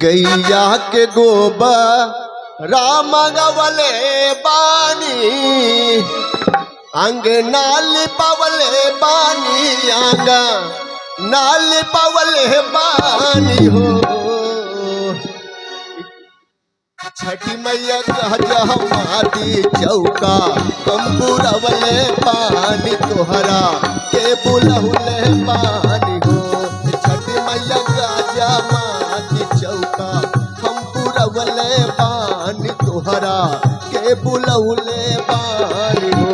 गैया के गोबर राम गवले बानी अंग नाल पवले बानी अंग नाल पवले बानी हो। छठी मैया गजा माती चौका हम पुरवले पानी तोहरा के बुलहुले पानी हो। छठी मैया गजा माती चौका हम पुरवले पानी तोहरा के बुलहुले पानी हो।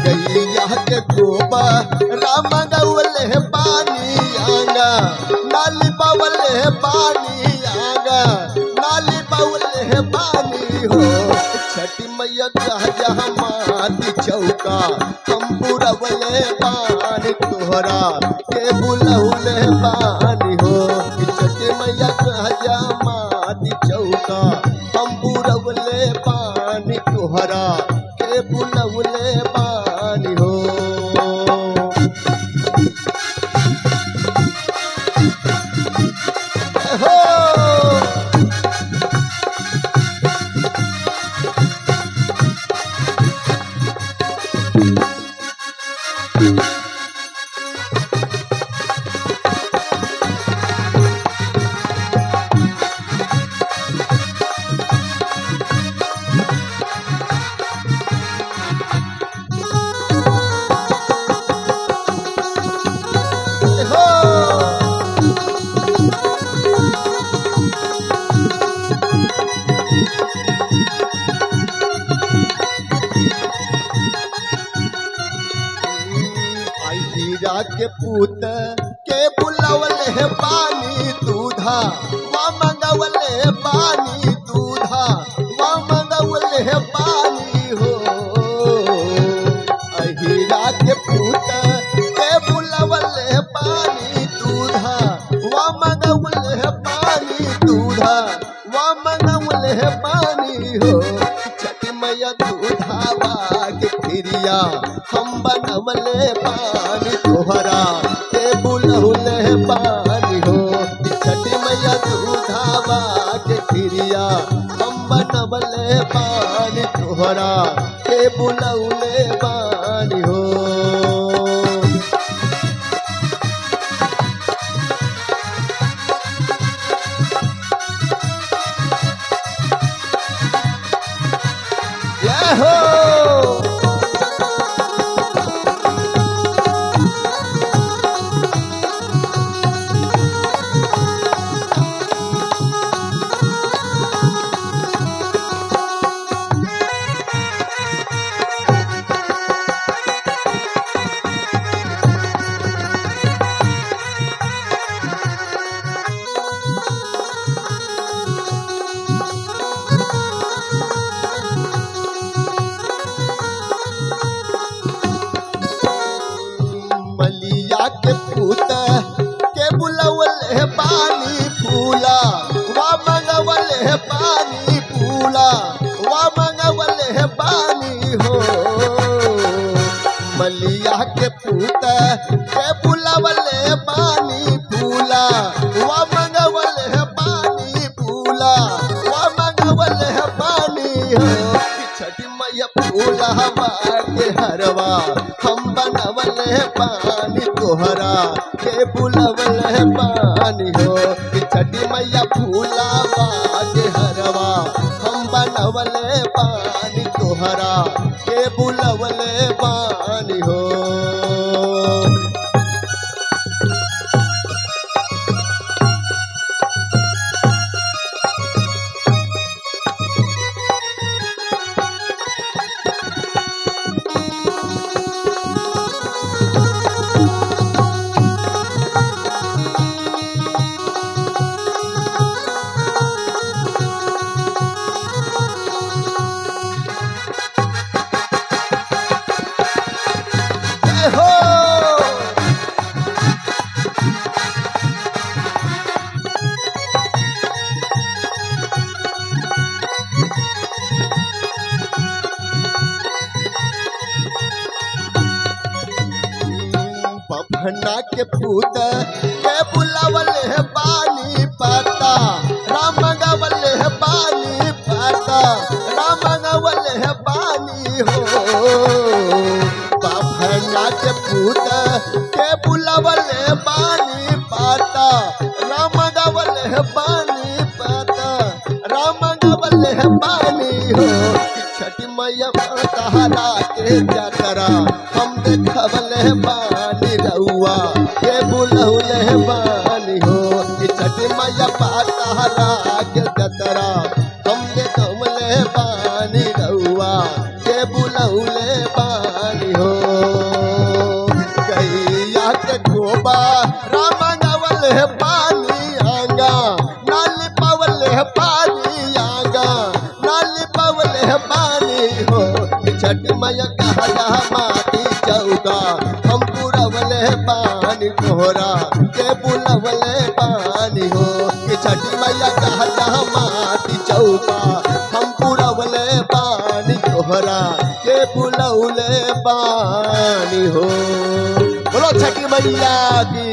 गैया के गोबर राम गवले पानी आंगा नाली पवले पानी आंगा नाली पवले पानी हो। छठी मैया गजा माती चौका हम पुरवले पानी तोहरा के बुलहुले पानी हो। छठी मैया गजा माती चौका हम पुरवले पानी तोहरा के बुलहुले पानी हो। हीरा के पूत के बुलवले पानी दूधा वा मंगवले पानी दूधा वा मंगवले पानी हो। हीरा के पूत के बुलवले पानी दूधा वा मंगवले पानी दूधा वा मंगवले पानी हो। छठी मैया दूधावा के खिरिया हम बनवले पानी तोहरा के बुलहुले पानी हो। छठी मैया दूधावा के खिरिया हम बनवले पानी तोहरा के बुलहुले पानी हो। जय हो। मलिया के पूत के बुलवले पानी फूला वा मंगवले पानी फूला वा मंगवले पानी हो। मलिया के पूत के बुलवले पानी फूला वा मंगवले पानी फूला वा मंगवले पानी हो। छठी मैया फूला के हरवा हम बनवले पानी तोहरा के बुलवले पानी हो। छठी मैया फूला के हरवा हम बनवले पानी तोहरा के बुलवले पानी हो। बभना के पूत के बुलावल है पानी राम गवले पानी पाता राम गवले पानी हो कि छठी मैया तारा के जतरा हम देखवले पानी रउआ के बुलौले पानी हो कि छठी मैया तारा के जतरा हम देखवले पानी रउआ के बुलौले पानी हो गैया के गोबा राम गवले पानी आंगा नाली पवले पानी आंगा नाली पवले पानी हो छठ मैया कहला माटी चौका हम पुरवले पानी तोहरा के बुलवले पानी हो कि छठ मैया कहला माटी चौका हम पुरवले पानी तोहरा के बुलवले पानी हो। बोलो छठी मैया की।